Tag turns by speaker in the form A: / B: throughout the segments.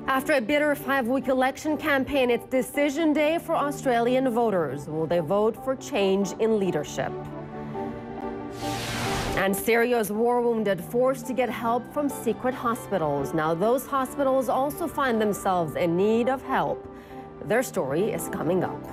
A: After a bitter 5-week election campaign, it's decision day for Australian voters. Will they vote for change in leadership? And Syria's war-wounded forced to get help from secret hospitals. Now, those hospitals also find themselves in need of help. Their story is coming up.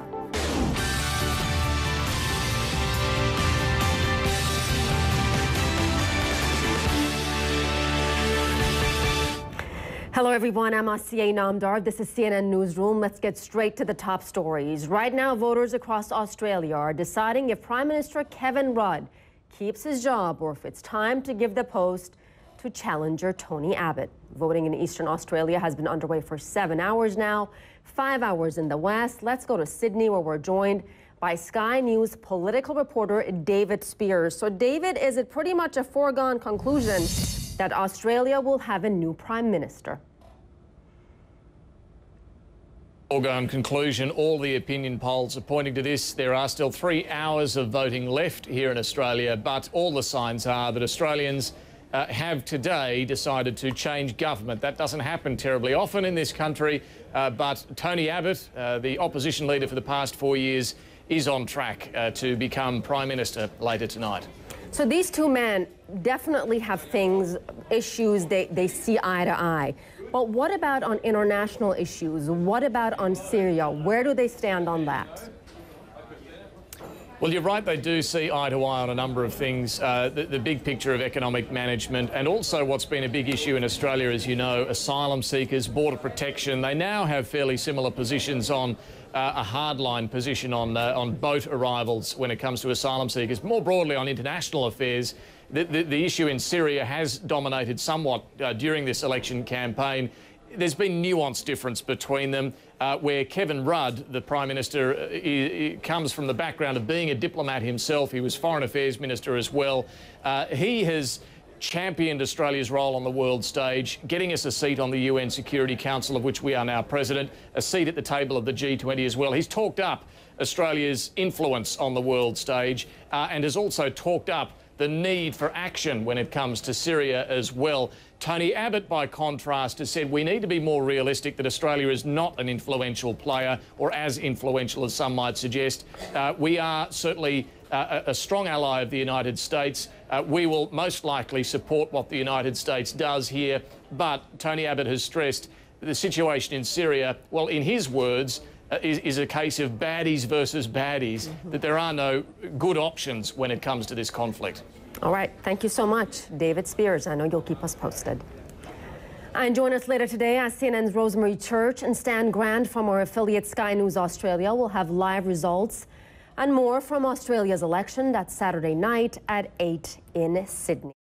A: Hello everyone, I'm Asiye Namdar. This is CNN Newsroom. Let's get straight to the top stories. Right now, voters across Australia are deciding if Prime Minister Kevin Rudd keeps his job or if it's time to give the post to challenger Tony Abbott. Voting in Eastern Australia has been underway for 7 hours now, 5 hours in the West. Let's go to Sydney, where we're joined by Sky News political reporter David Speers. So David, is it pretty much a foregone conclusion that Australia will have a new Prime Minister?
B: Foregone conclusion. All the opinion polls are pointing to this. There are still 3 hours of voting left here in Australia, but all the signs are that Australians have today decided to change government. That doesn't happen terribly often in this country, but Tony Abbott, the opposition leader for the past 4 years, is on track to become Prime Minister later tonight.
A: So these two men definitely have issues they see eye to eye. But what about on international issues? What about on Syria? Where do they stand on that?
B: Well, you're right, they do see eye to eye on a number of things. The big picture of economic management, and also what's been a big issue in Australia, as you know, asylum seekers, border protection. They now have fairly similar positions on a hardline position on boat arrivals when it comes to asylum seekers. More broadly on international affairs, the issue in Syria has dominated somewhat during this election campaign. There's been nuanced difference between them, where Kevin Rudd, the Prime Minister, comes from the background of being a diplomat himself. He was Foreign Affairs Minister as well. He has championed Australia's role on the world stage, getting us a seat on the UN Security Council, of which we are now president, a seat at the table of the G20 as well. He's talked up Australia's influence on the world stage and has also talked up the need for action when it comes to Syria as well. Tony Abbott, by contrast, has said we need to be more realistic, that Australia is not an influential player, or as influential as some might suggest. We are certainly a strong ally of the United States. We will most likely support what the United States does here. But Tony Abbott has stressed the situation in Syria, well, in his words, is a case of baddies versus baddies, that there are no good options when it comes to this conflict.
A: All right. Thank you so much, David Speers. I know you'll keep us posted. And join us later today as CNN's Rosemary Church and Stan Grant from our affiliate Sky News Australia will have live results and more from Australia's election. That's Saturday night at 8 in Sydney.